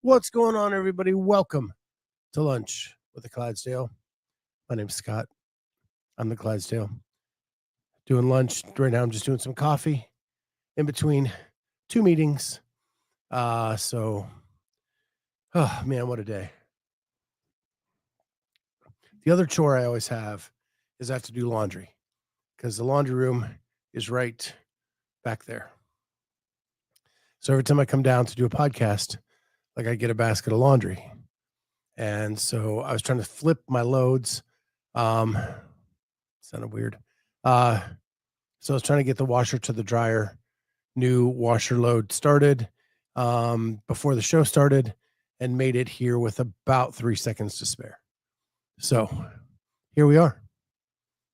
What's going on, everybody? Welcome to Lunch with the Clydesdale. My name's Scott. I'm the Clydesdale. Doing lunch right now. I'm just doing some coffee in between two meetings. Oh man, what a day. The other chore I always have is I have to do laundry because the laundry room is right back there. So every time I come down to do a podcast, like I get a basket of laundry. And so I was trying to flip my loads. Sounded weird. So I was trying to get the washer to the dryer, new washer load started before the show started, and made it here with about 3 seconds to spare. So here we are.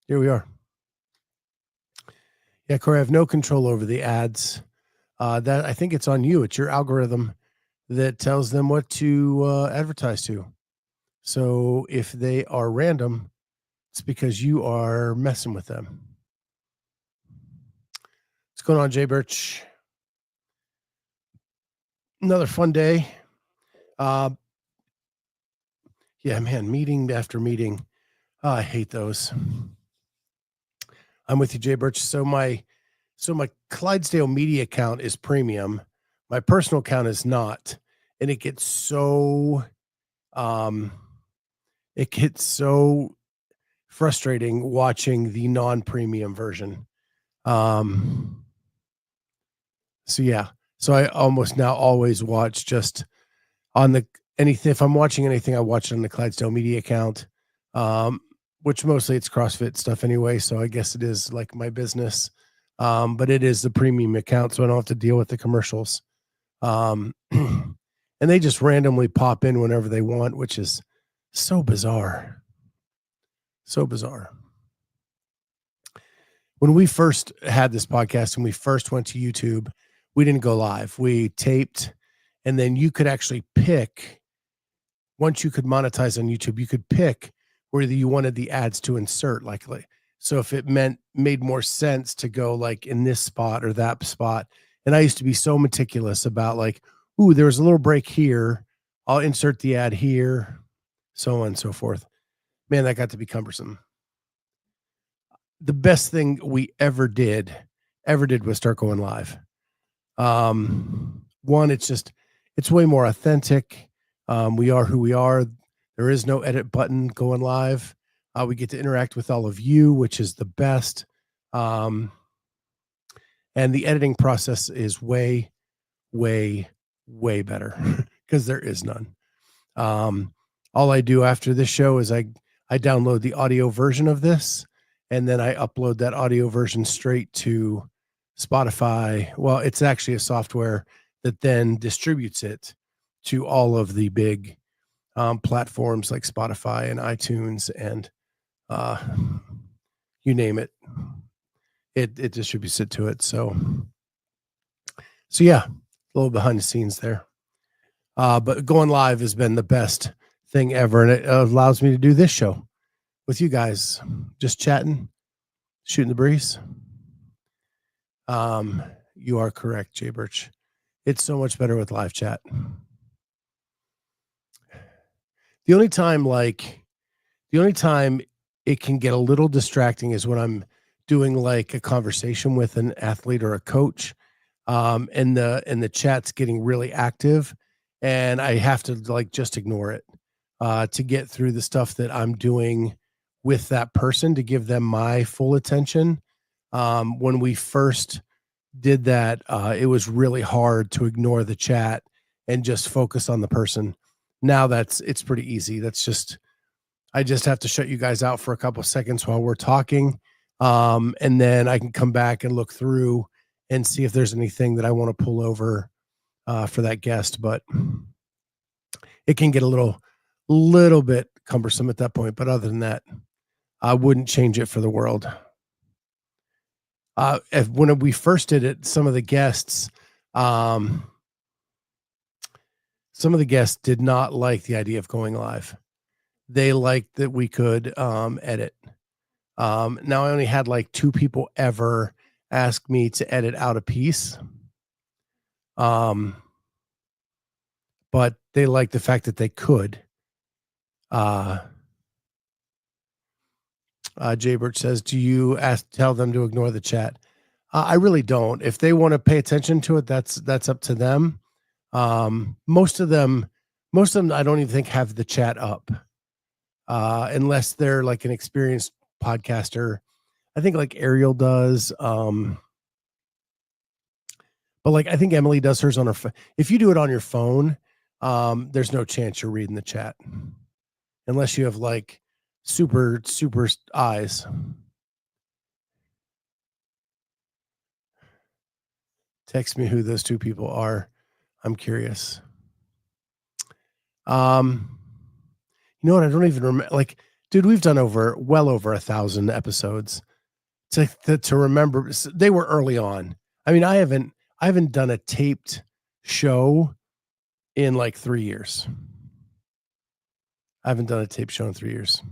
Yeah, Corey, I have no control over the ads. That I think it's on you. It's your algorithm that tells them what to advertise to. So if they are random, it's because you are messing with them. What's going on, Jay Birch? Another fun day. Yeah, man, meeting after meeting. I hate those. I'm with you, Jay Birch. So my Clydesdale media account is premium. My personal account is not. And it gets so frustrating watching the non-premium version. So I almost now always watch just on the anything. If I'm watching anything, I watch it on the Clydesdale media account, which mostly it's CrossFit stuff anyway. So I guess it is like my business, but it is the premium account, so I don't have to deal with the commercials. And they just randomly pop in whenever they want, which is so bizarre. So bizarre. When we first had this podcast and we first went to YouTube, we didn't go live. We taped, and then you could actually pick, once you could monetize on YouTube, you could pick whether you wanted the ads to insert. So if it made more sense to go like in this spot or that spot. And I used to be so meticulous about like, ooh, there was a little break here. I'll insert the ad here, so on and so forth. Man, that got to be cumbersome. The best thing we ever did was start going live. One, it's way more authentic. We are who we are. There is no edit button going live. We get to interact with all of you, which is the best. And the editing process is way, way, way better because there is none. All I do after this show is I download the audio version of this, and then I upload that audio version straight to Spotify. Well, it's actually a software that then distributes it to all of the big platforms like Spotify and iTunes and you name it. It distributes it to it. So yeah, a little behind the scenes there. But going live has been the best thing ever, and it allows me to do this show with you guys, just chatting, shooting the breeze. You are correct, Jay Birch. It's so much better with live chat. The only time it can get a little distracting is when I'm doing like a conversation with an athlete or a coach, and the chat's getting really active, and I have to like just ignore it to get through the stuff that I'm doing with that person to give them my full attention. When we first did that, it was really hard to ignore the chat and just focus on the person. Now it's pretty easy. I just have to shut you guys out for a couple of seconds while we're talking. And then I can come back and look through and see if there's anything that I want to pull over for that guest. But it can get a little bit cumbersome at that point. But other than that, I wouldn't change it for the world. When we first did it, some of the guests did not like the idea of going live. They liked that we could edit. Now I only had like 2 people ever ask me to edit out a piece. but they like the fact that they could. Jaybird says, do you tell them to ignore the chat? I really don't. If they want to pay attention to it, that's up to them. Most of them, I don't even think have the chat up, unless they're like an experienced podcaster. I think like Ariel does. But like, I think Emily does hers on her phone. If you do it on your phone, there's no chance you're reading the chat unless you have like super eyes. Text me who those two people are. I'm curious. You know what? I don't even remember. Like, dude, we've done well over 1,000 episodes. To remember, they were early on. I mean, I haven't done a taped show in like 3 years. I haven't done a taped show in 3 years.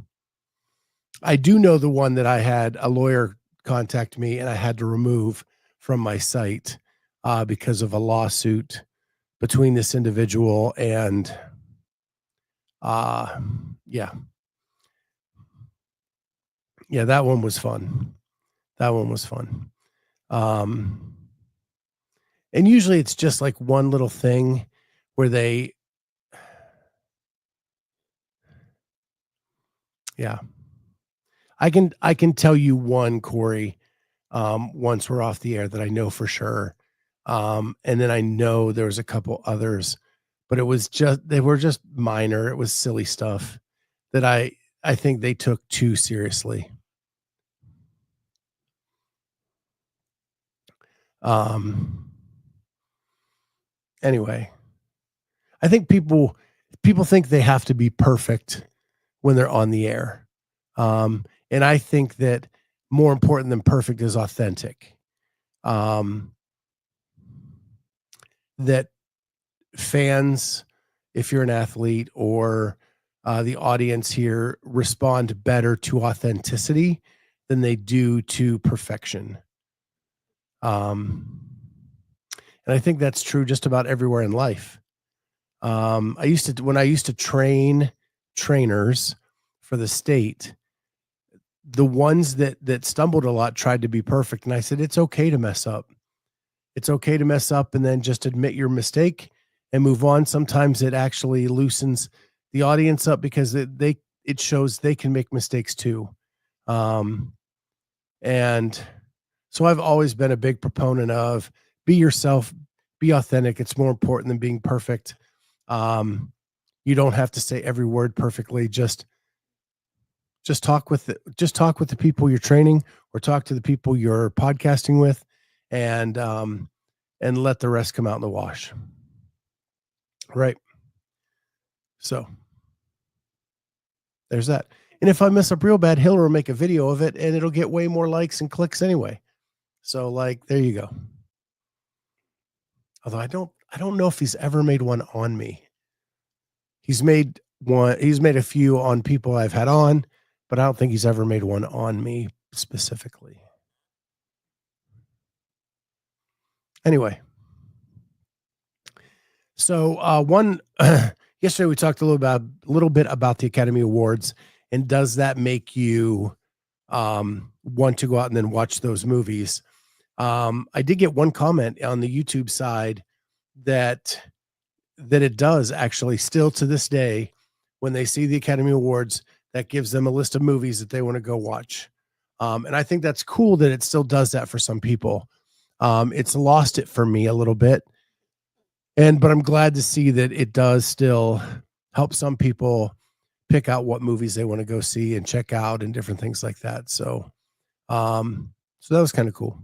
I do know the one that I had a lawyer contact me and I had to remove from my site because of a lawsuit between this individual and yeah, that one was fun. And usually it's just like one little thing where they, I can tell you one, Corey, once we're off the air that I know for sure. And then I know there was a couple others, but they were just minor. It was silly stuff that I think they took too seriously. Anyway, I think people think they have to be perfect when they're on the air. And I think that more important than perfect is authentic. That fans, if you're an athlete or the audience here, respond better to authenticity than they do to perfection. And I think that's true just about everywhere in life. When I used to train trainers for the state, the ones that stumbled a lot tried to be perfect. And I said, it's okay to mess up. It's okay to mess up and then just admit your mistake and move on. Sometimes it actually loosens the audience up because it shows they can make mistakes too. And so I've always been a big proponent of be yourself, be authentic. It's more important than being perfect. You don't have to say every word perfectly. Just talk with the people you're training or talk to the people you're podcasting with and let the rest come out in the wash. Right. So there's that. And if I mess up real bad, Hiller will make a video of it and it'll get way more likes and clicks anyway. So like, there you go. Although I don't know if he's ever made one on me. He's made a few on people I've had on, but I don't think he's ever made one on me specifically. Anyway. So yesterday we talked a little bit about the Academy Awards, and does that make you want to go out and then watch those movies? I did get one comment on the YouTube side that it does actually still to this day when they see the Academy Awards, that gives them a list of movies that they want to go watch. And I think that's cool that it still does that for some people. It's lost it for me a little bit. But I'm glad to see that it does still help some people pick out what movies they want to go see and check out and different things like that. So that was kind of cool.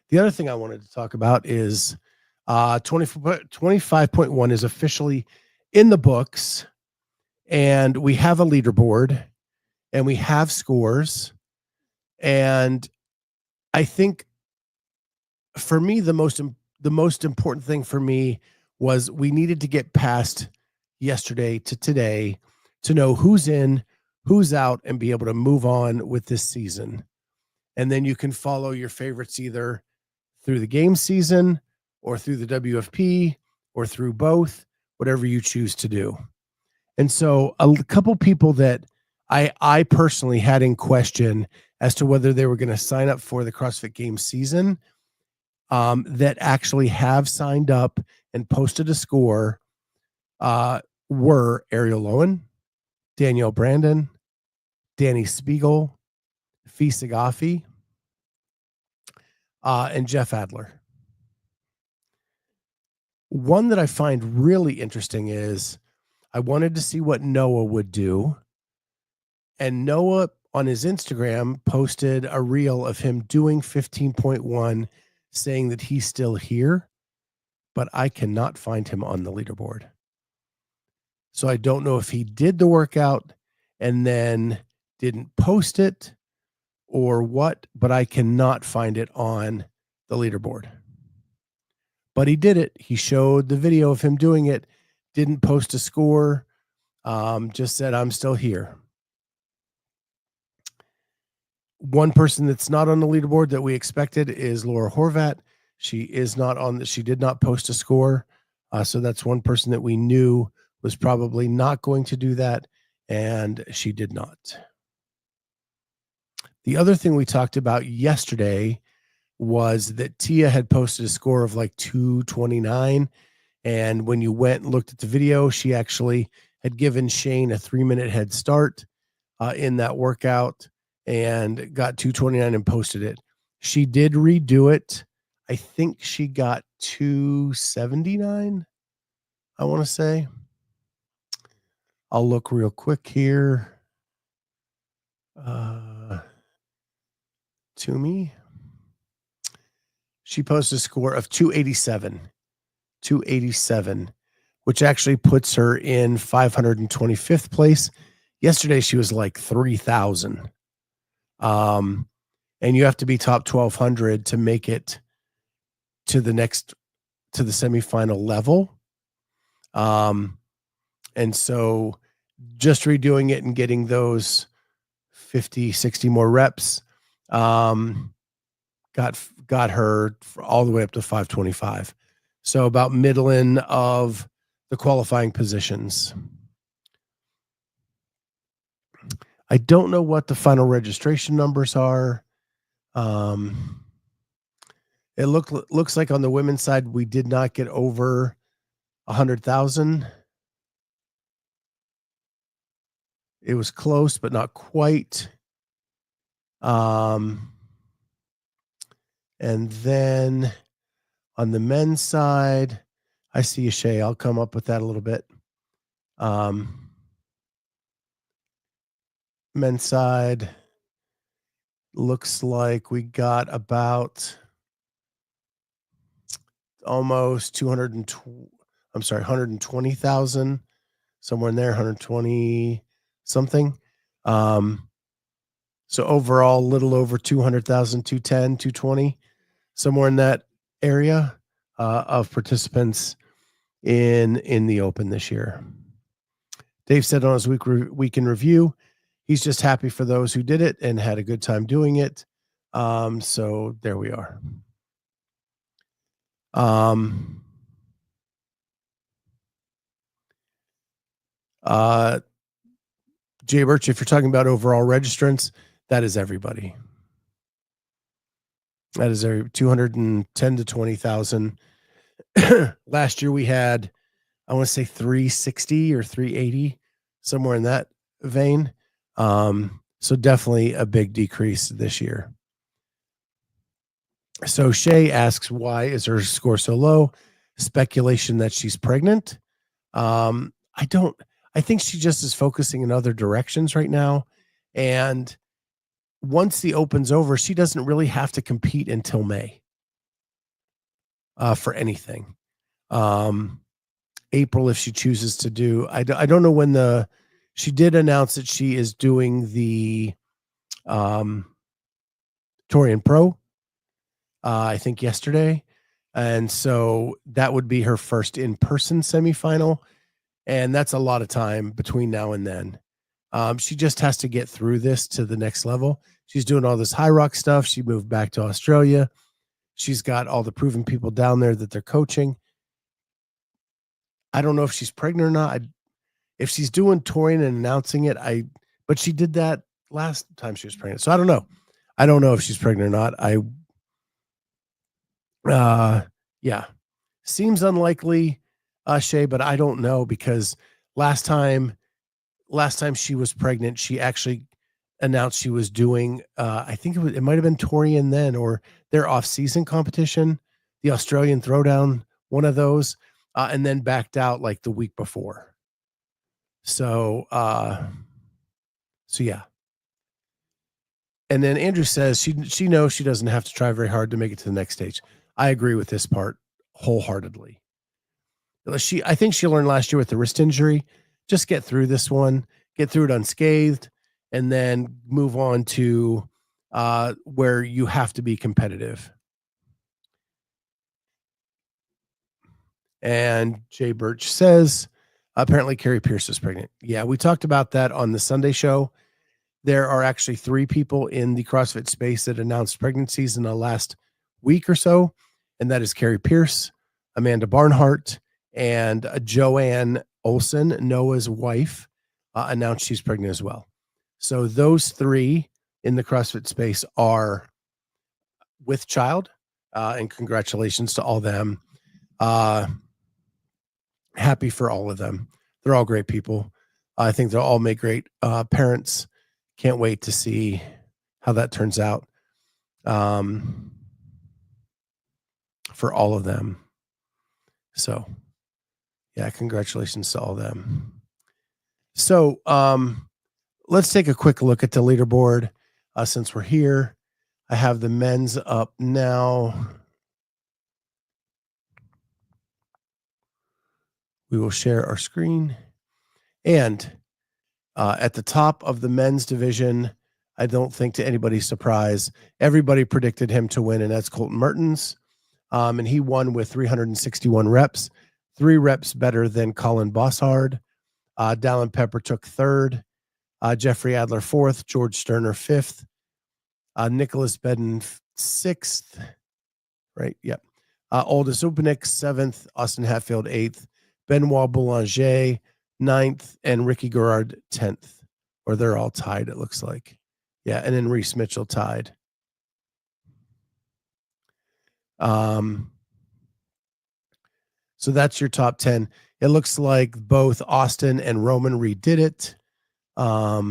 The other thing I wanted to talk about is 25.1 is officially in the books, and we have a leaderboard and we have scores. And I think for me, the most important thing for me was we needed to get past yesterday to today to know who's in, who's out, and be able to move on with this season. And then you can follow your favorites either through the game season or through the WFP or through both, whatever you choose to do. And so a couple people that I personally had in question as to whether they were going to sign up for the CrossFit Games season, that actually have signed up and posted a score, were Ariel Lowen, Danielle Brandon, Danny Spiegel, Fee Sagafi, and Jeff Adler. One that I find really interesting is I wanted to see what Noah would do. And Noah on his Instagram posted a reel of him doing 15.1, saying that he's still here, but I cannot find him on the leaderboard. So I don't know if he did the workout and then didn't post it or what, but I cannot find it on the leaderboard. But he did it. He showed the video of him doing it, didn't post a score, just said, I'm still here. One person that's not on the leaderboard that we expected is Laura Horvat. She is not on. She did not post a score. So that's one person that we knew was probably not going to do that, and she did not. The other thing we talked about yesterday was that Tia had posted a score of like 229. And when you went and looked at the video, she actually had given Shane a 3-minute head start in that workout and got 229 and posted it. She did redo it. I think she got 279, I want to say. I'll look real quick here. To me, she posted a score of 287, which actually puts her in 525th place. Yesterday, she was like 3,000. And you have to be top 1,200 to make it to the semifinal level. And so just redoing it and getting those 50, 60 more reps, got her all the way up to 525. So about middling of the qualifying positions. I don't know what the final registration numbers are. It looks like on the women's side, we did not get over 100,000. It was close, but not quite. And then on the men's side, I see a Shay. I'll come up with that a little bit. Men's side looks like we got about almost 120,000, somewhere in there, 120 something. So overall, a little over 200,000, 210, 220, somewhere in that area of participants in the Open this year. Dave said on his week in review, he's just happy for those who did it and had a good time doing it. So there we are. Jay Birch, if you're talking about overall registrants, that is everybody. That is 210 to 20,000. Last year we had, I want to say 360 or 380, somewhere in that vein. So definitely a big decrease this year. So Shay asks, why is her score so low? Speculation that she's pregnant. I think she just is focusing in other directions right now. And once the Open's over, she doesn't really have to compete until May for anything. April, if she chooses to do, I don't know when she did announce that she is doing the Torian Pro, I think yesterday. And so that would be her first in-person semifinal. And that's a lot of time between now and then. She just has to get through this to the next level. She's doing all this high rock stuff. She moved back to Australia. She's got all the proven people down there that they're coaching. I don't know if she's pregnant or not. If she's doing touring and announcing it, but she did that last time she was pregnant. So I don't know. I don't know if she's pregnant or not. Yeah, seems unlikely, Shay, but I don't know because last time she was pregnant, she actually announced she was doing, I think it might have been Torian then, or their off-season competition, the Australian Throwdown, one of those, and then backed out like the week before. So yeah. And then Andrew says she knows she doesn't have to try very hard to make it to the next stage. I agree with this part wholeheartedly. I think she learned last year with the wrist injury, just get through this one, get through it unscathed, and then move on to where you have to be competitive. And Jay Birch says, apparently Carrie Pierce is pregnant. Yeah, we talked about that on the Sunday show. There are actually 3 people in the CrossFit space that announced pregnancies in the last week or so, and that is Carrie Pierce, Amanda Barnhart, and Joanne Olson, Noah's wife, announced she's pregnant as well. So those 3 in the CrossFit space are with child, and congratulations to all them. Happy for all of them. They're all great people. I think they'll all make great parents. Can't wait to see how that turns out for all of them. So, yeah, congratulations to all of them. So, let's take a quick look at the leaderboard since we're here. I have the men's up now. We will share our screen. And at the top of the men's division, I don't think to anybody's surprise, everybody predicted him to win, and that's Colton Mertens. And he won with 361 reps, 3 reps better than Colin Bossard. Dallin Pepper took 3rd. Jeffrey Adler 4th. George Sterner 5th. Nicholas Bedden 6th. Right? Yep. Aldous Upanik 7th. Austin Hatfield 8th. Benoit Boulanger 9th. And Ricky Garrard 10th. Or they're all tied, it looks like. Yeah, and then Reese Mitchell tied. So that's your top 10. It looks like both Austin and Roman redid it. I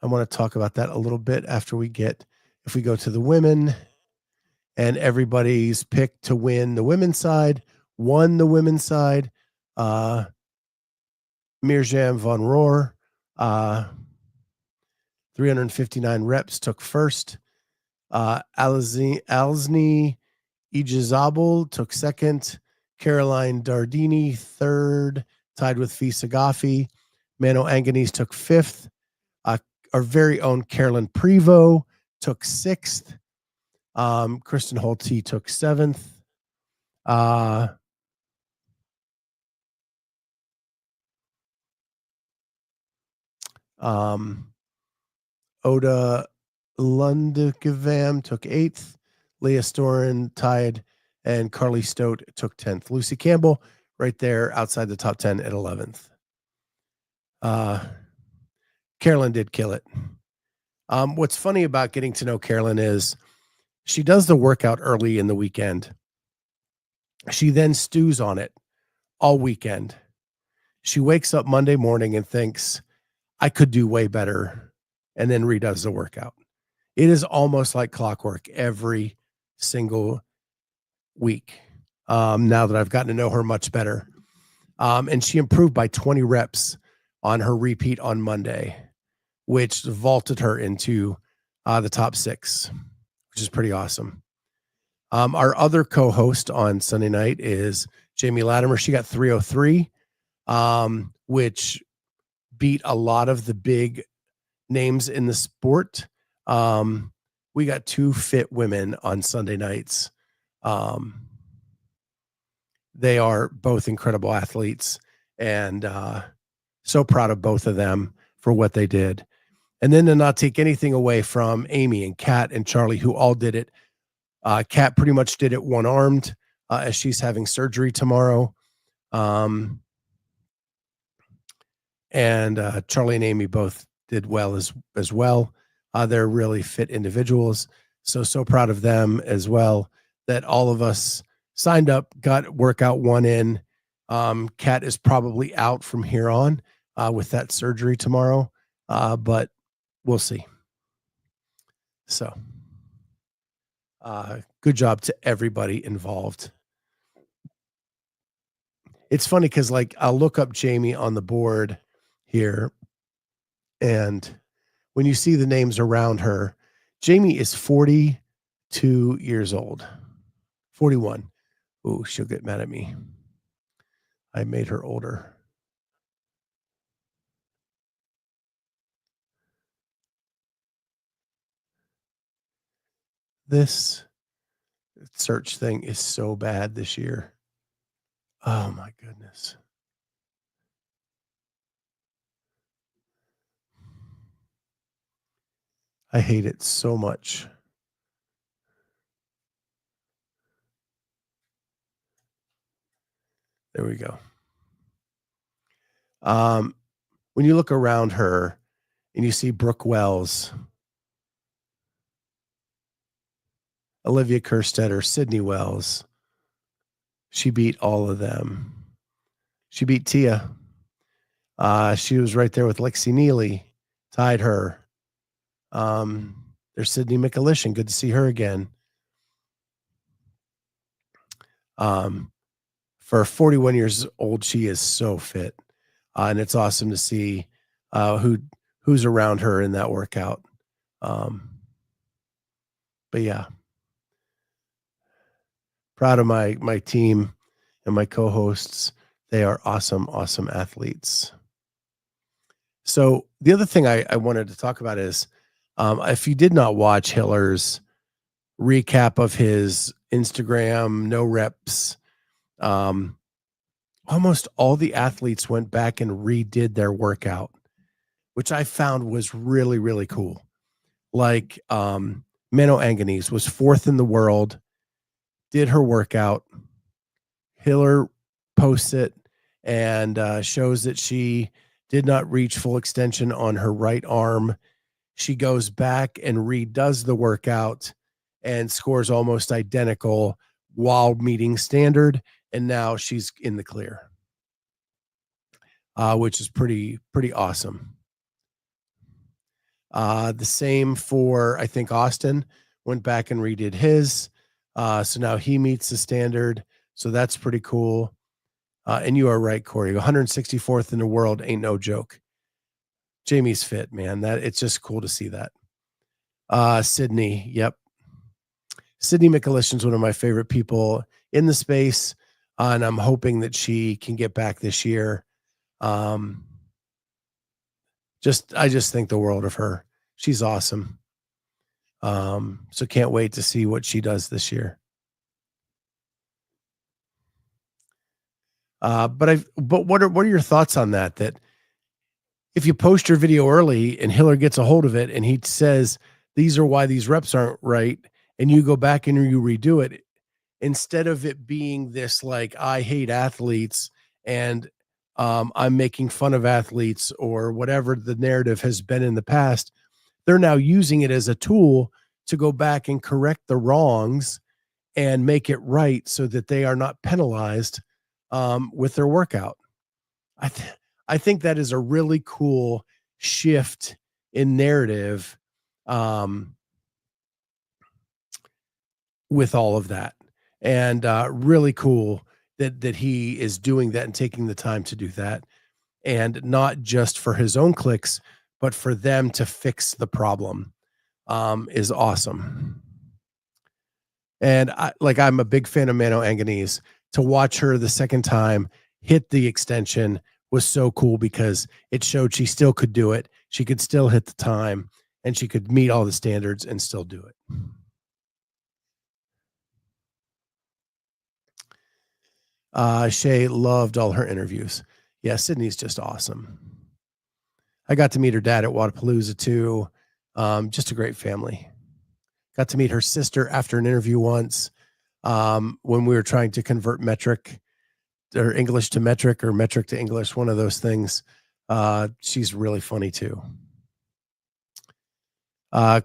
want to talk about that a little bit after if we go to the women, and everybody's pick to win the women's side, won the women's side. Mirjam von Rohr, 359 reps, took 1st. Alzni Ijazabal took 2nd. Caroline Dardini 3rd, tied with Fee Sagafi. Mano Anganese took 5th. Our very own Carolyn Prevost took 6th. Kristen Holtz took 7th. Oda Lundgavam took 8th. Leah Storin tied, and Carly Stote took 10th. Lucy Campbell right there outside the top 10 at 11th. Carolyn did kill it. What's funny about getting to know Carolyn is she does the workout early in the weekend. She then stews on it all weekend. She wakes up Monday morning and thinks, I could do way better, and then redoes the workout. It is almost like clockwork every single week. Now that I've gotten to know her much better. And she improved by 20 reps on her repeat on Monday, which vaulted her into the top 6, which is pretty awesome. Our other co-host on Sunday night is Jamie Latimer. She got 303, which beat a lot of the big names in the sport. We got 2 fit women on Sunday nights. They are both incredible athletes, and so proud of both of them for what they did. And then to not take anything away from Amy and Kat and Charlie, who all did it Kat pretty much did it one armed as she's having surgery tomorrow. Um, and Charlie and Amy both did well as well. They're really fit individuals, so proud of them as well. That all of us signed up, got workout one in. Kat is probably out from here on with that surgery tomorrow, but we'll see. So, good job to everybody involved. It's funny because like I'll look up Jamie on the board here, and when you see the names around her, Jamie is 42 years old. 41. Ooh, she'll get mad at me. I made her older. This search thing is so bad this year. Oh my goodness. I hate it so much. There we go. When you look around her and you see Brooke Wells, Olivia Kerstetter, Sydney Wells, she beat all of them. She beat Tia. She was right there with Lexi Neely, tied her. There's Sydney McAlishan. Good to see her again. For 41 years old, she is so fit. And it's awesome to see who's around her in that workout. But yeah, proud of my team and my co-hosts. They are awesome, awesome athletes. So the other thing I wanted to talk about is if you did not watch Hiller's recap of his Instagram no reps, almost all the athletes went back and redid their workout, which I found was really, really cool. Like Mano Anganese was 4th in the world, did her workout. Hiller posts it and shows that she did not reach full extension on her right arm. She goes back and redoes the workout and scores almost identical while meeting standard. And now she's in the clear, which is pretty awesome. The same for, I think, Austin went back and redid his. So now he meets the standard. So that's pretty cool. And you are right, Corey. 164th in the world ain't no joke. Jamie's fit, man. That it's just cool to see that. Sydney, yep. Sydney McAlishan's one of my favorite people in the space, and I'm hoping that she can get back this year. I just think the world of her. She's awesome. So can't wait to see what she does this year. But what are your thoughts on that? That if you post your video early and Hiller gets a hold of it and he says these are why these reps aren't right, and you go back and you redo it, instead of it being this like I hate athletes and I'm making fun of athletes or whatever the narrative has been in the past, they're now using it as a tool to go back and correct the wrongs and make it right so that they are not penalized with their workout. I think that is a really cool shift in narrative with all of that, and really cool that he is doing that and taking the time to do that, and not just for his own clicks, but for them to fix the problem is awesome. And I'm a big fan of Mano Anganese. To watch her the second time hit the extension was so cool because it showed she still could do it. She could still hit the time and she could meet all the standards and still do it. Shay loved all her interviews. Yeah, Sydney's just awesome. I got to meet her dad at Wadapalooza too. Just a great family. Got to meet her sister after an interview once, when we were trying to convert metric or English to metric or metric to English, one of those things. She's really funny too.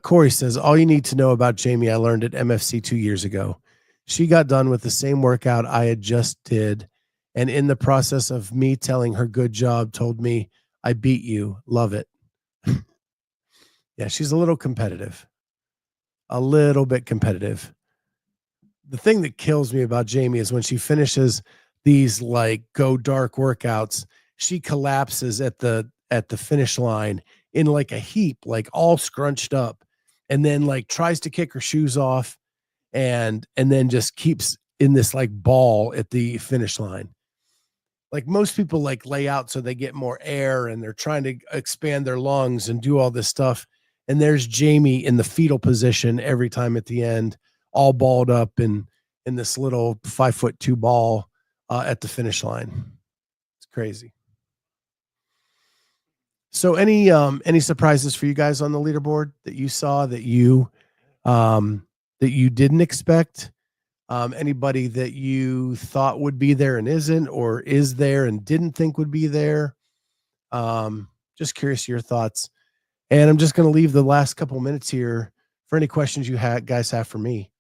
Corey says, all you need to know about Jamie, I learned at MFC 2 years ago. She got done with the same workout I had just did. And in the process of me telling her good job, told me, I beat you. Love it. Yeah, she's a little competitive, a little bit competitive. The thing that kills me about Jamie is when she finishes these like go dark workouts, she collapses at the finish line in like a heap, like all scrunched up, and then like tries to kick her shoes off and then just keeps in this like ball at the finish line. Like most people like lay out so they get more air and they're trying to expand their lungs and do all this stuff. And there's Jamie in the fetal position every time at the end, all balled up in this little 5'2" ball at the finish line. It's crazy. So any surprises for you guys on the leaderboard that you saw that you didn't expect? Anybody that you thought would be there and isn't, or is there and didn't think would be there? Just curious your thoughts. And I'm just going to leave the last couple minutes here for any questions you guys have for me.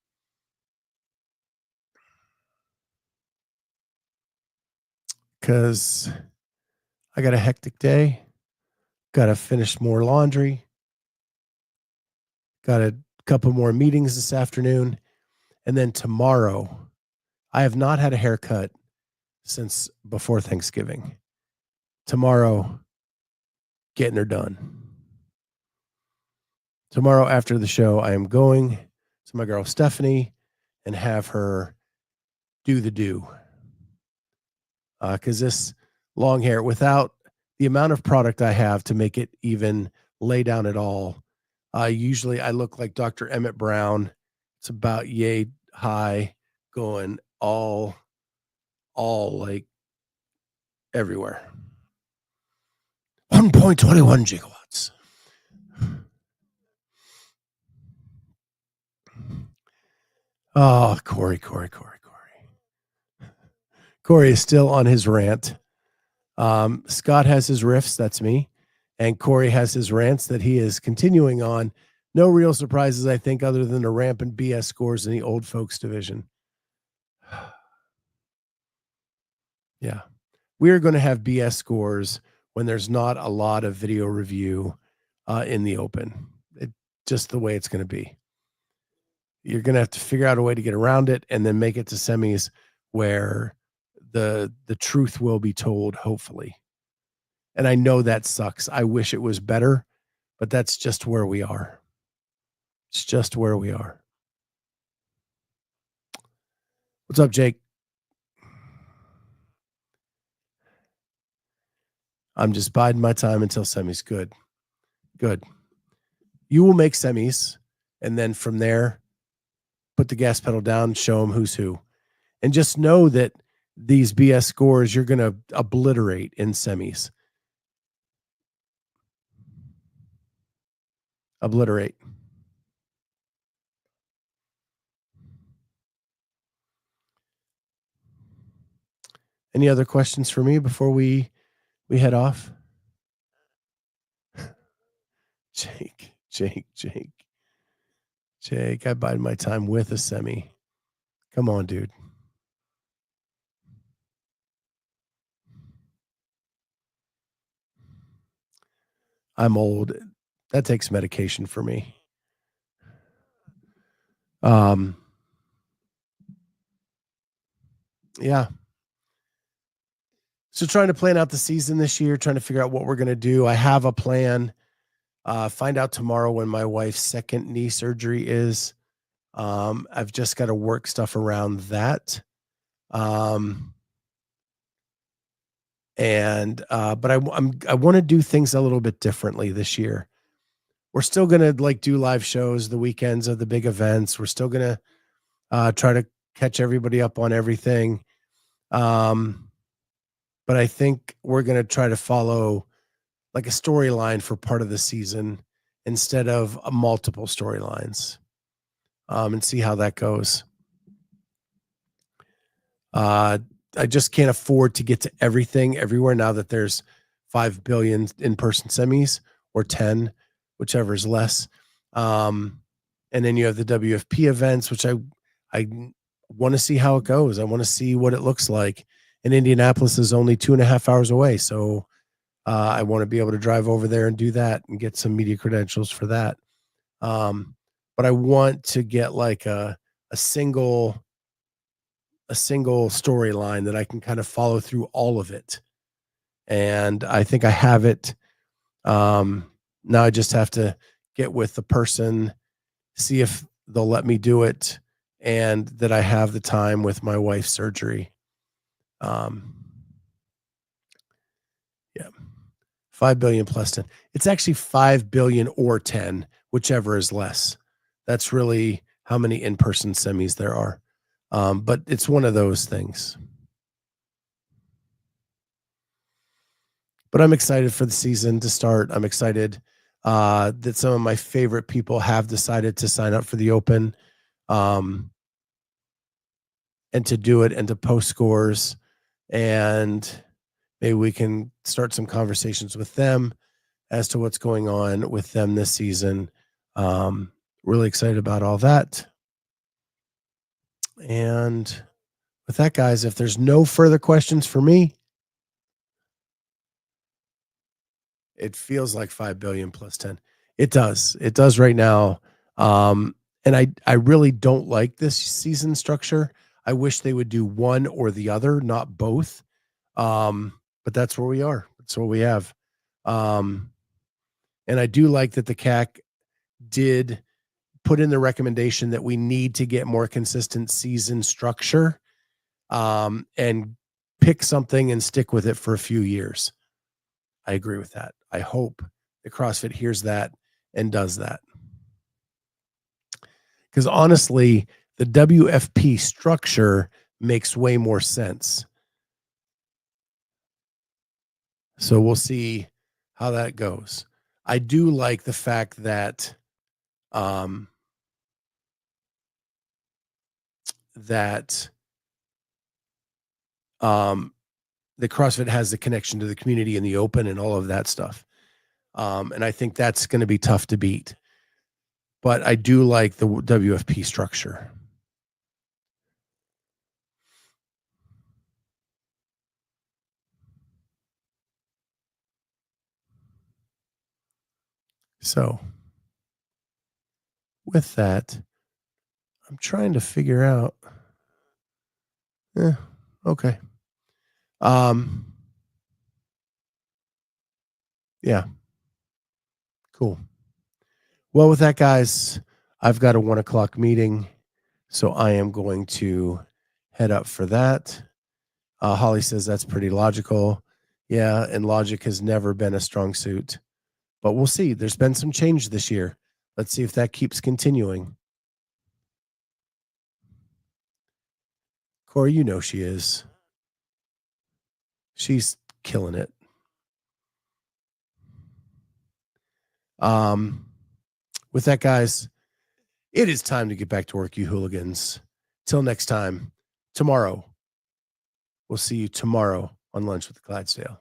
Because I got a hectic day. Got to finish more laundry. Got a couple more meetings this afternoon. And then tomorrow, I have not had a haircut since before Thanksgiving. Tomorrow, getting her done. Tomorrow after the show, I am going to my girl Stephanie and have her do the do. Because this long hair, without the amount of product I have to make it even lay down at all, usually I look like Dr. Emmett Brown. It's about yay high, going all like everywhere. 1.21 gigawatts. Oh, Corey. Corey is still on his rant. Scott has his riffs, that's me. And Corey has his rants that he is continuing on. No real surprises, I think, other than the rampant BS scores in the old folks division. Yeah. We are going to have BS scores when there's not a lot of video review in the open. Just the way it's going to be. You're going to have to figure out a way to get around it and then make it to semis where the truth will be told, hopefully. And I know that sucks. I wish it was better, but that's just where we are. It's just where we are. What's up, Jake? I'm just biding my time until semis. Good. You will make semis, and then from there, put the gas pedal down, show them who's who. And just know that these BS scores you're going to obliterate in semis. Obliterate. Any other questions for me before we head off? Jake, I bide my time with a semi. Come on, dude. I'm old. That takes medication for me. Yeah. So trying to plan out the season this year, trying to figure out what we're going to do. I have a plan. Find out tomorrow when my wife's second knee surgery is. I've just got to work stuff around that. But I want to do things a little bit differently this year. We're still going to like do live shows the weekends of the big events. We're still going to try to catch everybody up on everything. But I think we're going to try to follow like a storyline for part of the season instead of multiple storylines. and see how that goes. I just can't afford to get to everything everywhere now that there's 5 billion in-person semis, or 10, whichever is less. And then you have the WFP events, which I want to see how it goes. I want to see what it looks like. And Indianapolis is only 2.5 hours away. So I want to be able to drive over there and do that and get some media credentials for that. But I want to get like a single storyline that I can kind of follow through all of it. And I think I have it. Now I just have to get with the person, see if they'll let me do it, and that I have the time with my wife's surgery. Yeah. 5 billion plus 10. It's actually 5 billion or 10, whichever is less. That's really how many in-person semis there are. But it's one of those things. But I'm excited for the season to start. I'm excited that some of my favorite people have decided to sign up for the Open, and to do it and to post scores. And maybe we can start some conversations with them as to what's going on with them this season. Really excited about all that. And with that, guys, if there's no further questions for me, it feels like 5 billion plus 10. It does. It does right now. And I really don't like this season structure. I wish they would do one or the other, not both. But that's where we are. That's what we have. And I do like that the CAC did put in the recommendation that we need to get more consistent season structure, and pick something and stick with it for a few years. I agree with that. I hope that CrossFit hears that and does that. Because honestly, the WFP structure makes way more sense. So we'll see how that goes. I do like the fact that that the CrossFit has the connection to the community and the Open and all of that stuff. And I think that's going to be tough to beat. But I do like the WFP structure. So with that, I'm trying to figure out. Okay. Yeah. Cool. Well, with that, guys, I've got a 1:00 meeting, so I am going to head up for that. Holly says that's pretty logical. Yeah, and logic has never been a strong suit, but we'll see. There's been some change this year. Let's see if that keeps continuing. Corey, you know she is. She's killing it. With that, guys, it is time to get back to work, you hooligans. Till next time, tomorrow. We'll see you tomorrow on Lunch with Clydesdale.